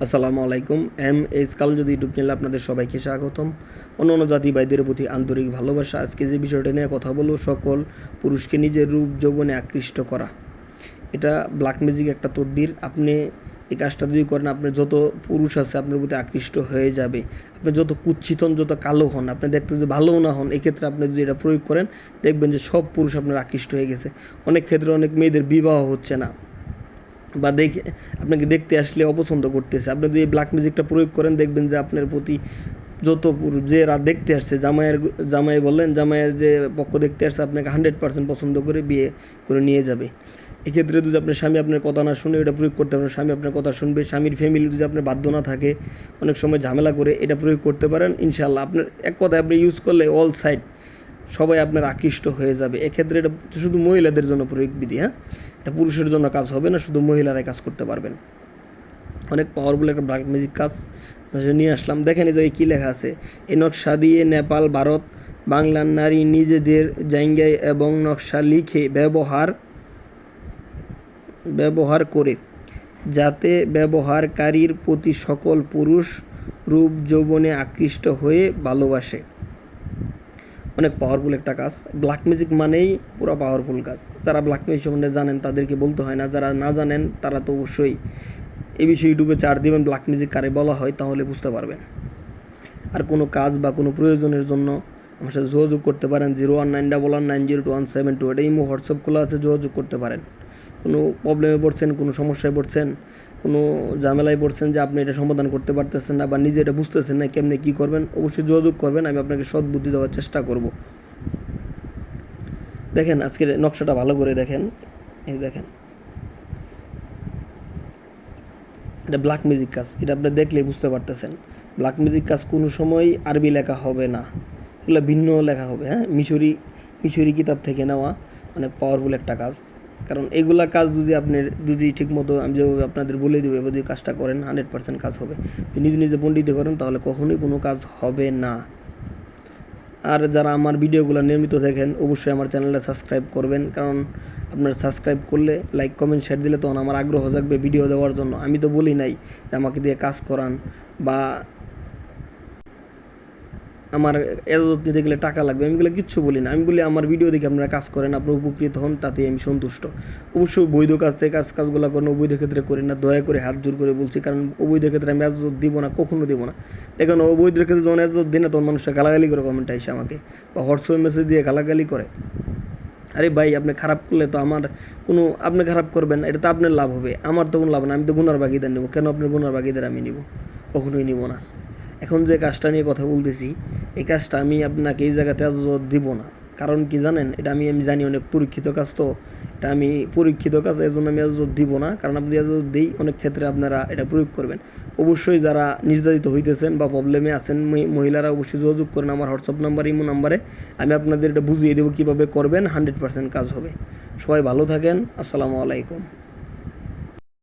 আসসালামু আলাইকুম। এস কাল যদি ইউটিউব চ্যানেলে আপনাদের সবাইকে স্বাগতম। অন্যান্য জাতি ভাইদের প্রতি আন্তরিক ভালোবাসা। আজকে যে বিষয়টা নিয়ে কথা বলবো, সকল পুরুষকে নিজের রূপ যৌবনে আকৃষ্ট করা। এটা ব্ল্যাক ম্যাজিক একটা তদবির। আপনি এই কাজটা যদি করেন, আপনার যত পুরুষ আছে আপনার প্রতি আকৃষ্ট হয়ে যাবে। আপনি যত কুৎসিত হন, যত কালো হন, আপনি দেখতে যদি ভালোও না হন, এক্ষেত্রে আপনি যদি এটা প্রয়োগ করেন, দেখবেন যে সব পুরুষ আপনার আকৃষ্ট হয়ে গেছে। অনেক ক্ষেত্রে অনেক মেয়েদের বিবাহ হচ্ছে না, বা দেখে আপনাকে দেখতে আসলে অপছন্দ করতেছে। আপনি যদি এই ব্ল্যাক ম্যাজিকটা প্রয়োগ করেন, দেখবেন যে আপনার প্রতি যত যে রাত দেখতে আসছে, জামাই বললেন, জামাইয়ের যে পক্ষ দেখতে আসছে, আপনাকে 100% পছন্দ করে বিয়ে করে নিয়ে যাবে। এক্ষেত্রে যদি আপনার স্বামী আপনার কথা না শুনে এটা প্রয়োগ করতে পারেন, স্বামী আপনার কথা শুনবে। স্বামীর ফ্যামিলি যদি আপনার বাধ্য না থাকে, অনেক সময় ঝামেলা করে, এটা প্রয়োগ করতে পারেন। ইনশাআল্লাহ আপনার এক কথায় আপনি ইউজ করলে অল সাইড সবাই আপনার আকৃষ্ট হয়ে যাবে। এক্ষেত্রে এটা শুধু মহিলাদের জন্য প্রয়োগ বিধি, হ্যাঁ, এটা পুরুষের জন্য কাজ হবে না, শুধু মহিলারাই কাজ করতে পারবেন। অনেক পাওয়ারফুল একটা ব্ল্যাক ম্যাজিক কাজ নিয়ে আসলাম। দেখেন এই যে কী লেখা আছে, এই নকশা দিয়ে নেপাল, ভারত, বাংলার নারী নিজেদের জায়গায় এবং নকশা লিখে ব্যবহার করে, যাতে ব্যবহারকারীর প্রতি সকল পুরুষ রূপ যৌবনে আকৃষ্ট হয়ে ভালোবাসে। অনেক পাওয়ারফুল একটা কাজ। ব্ল্যাক ম্যাজিক মানেই পুরো পাওয়ারফুল কাজ। যারা ব্ল্যাক ম্যাজিক সম্বন্ধে জানেন তাদেরকে বলতে হয় না, যারা না জানেন তারা তো অবশ্যই এই বিষয়ে ইউটিউবে চার্জ দেবেন, ব্ল্যাক ম্যাজিক কারে বলা হয়, তাহলে বুঝতে পারবেন। আর কোনো কাজ বা কোনো প্রয়োজনের জন্য আমার সাথে যোগাযোগ করতে পারেন। 01911902172, এটা ইমো হোয়াটসঅ্যাপ খোলা আছে, যোগাযোগ করতে পারেন। কোনো প্রবলেমে পড়ছেন, কোনো সমস্যায় পড়ছেন, কোনো ঝামেলায় পড়ছেন যে আপনি এটা সমাধান করতে পারতেছেন না, বা নিজে এটা বুঝতেছেন না কেমনে কী করবেন, অবশ্যই যোগাযোগ করবেন। আমি আপনাকে সৎ বুদ্ধি দেওয়ার চেষ্টা করব। দেখেন আজকের নকশাটা ভালো করে দেখেন। এই দেখেন, এটা ব্ল্যাক ম্যাজিক কাজ। এটা আপনি দেখলেই বুঝতে পারতেছেন। ব্ল্যাক ম্যাজিক কাজ কোনো সময় আরবি লেখা হবে না, এগুলো ভিন্ন লেখা হবে, হ্যাঁ, মিশরি কিতাব থেকে নেওয়া। অনেক পাওয়ারফুল একটা কাজ। কারণ এগুলা কাজ যদি ঠিকমতো আমি যেভাবে আপনাদের বলে দেবো, এবার যদি কাজটা করেন, 100% কাজ হবে। যদি নিজে নিজে পণ্ডিতে করেন তাহলে কখনোই কোনো কাজ হবে না। আর যারা আমার ভিডিওগুলো নিয়মিত দেখেন, অবশ্যই আমার চ্যানেলটা সাবস্ক্রাইব করবেন। কারণ আপনারা সাবস্ক্রাইব করলে, লাইক কমেন্ট শেয়ার দিলে তখন আমার আগ্রহ জাগবে ভিডিও দেওয়ার জন্য। আমি তো বলি নাই যে আমাকে দিয়ে কাজ করান, বা আমার এজাজত নিতে গেলে টাকা লাগবে, আমি এগুলো কিচ্ছু বলি না। আমি বলি আমার ভিডিও দেখে আপনারা কাজ করেন, আপনারা উপকৃত হন, তাতে আমি সন্তুষ্ট। অবশ্যই বৈধ কাজ থেকে কাজগুলো করেন, অবৈধ ক্ষেত্রে করি না, দয়া করে হাত জোর করে বলছি। কারণ অবৈধ ক্ষেত্রে আমি এজাজত দিব না, কখনো দিব না। দেখেন অবৈধ ক্ষেত্রে যখন এজাজত দিই না, তখন মানুষরা গালাগালি করে কমেন্টে এসে আমাকে, বা হোয়াটসঅ্যাপ মেসেজ দিয়ে গালাগালি করে। আরে ভাই, আপনি খারাপ করলে তো আপনি খারাপ করবেন, এটা তো আপনার লাভ হবে, আমার তো কোনো লাভ না। আমি তো গুনার ভাগিদার নেব, কেন আপনার গুনার ভাগিদার আমি নিব? কখনোই নিব না। এখন যে কাজটা নিয়ে কথা বলতেছি, এই কাজটা আমি আপনাকে এই জায়গাতে এজাজত দিব না। কারণ কি জানেন, এটা আমি জানি অনেক পরীক্ষিত কাজ, তো এটা আমি পরীক্ষিত কাজ, এর জন্য আমি এজাজত দিব না। কারণ আপনি এজাজত দিই, অনেক ক্ষেত্রে আপনারা এটা প্রয়োগ করবেন। অবশ্যই যারা নির্যাতিত হইতেছেন বা প্রবলেমে আছেন, মহিলারা অবশ্যই যোগাযোগ করেন আমার হোয়াটসঅ্যাপ নাম্বার, ইমো নাম্বারে। আমি আপনাদের এটা বুঝিয়ে দেবো কীভাবে করবেন, 100% কাজ হবে। সবাই ভালো থাকেন। আসসালামু আলাইকুম।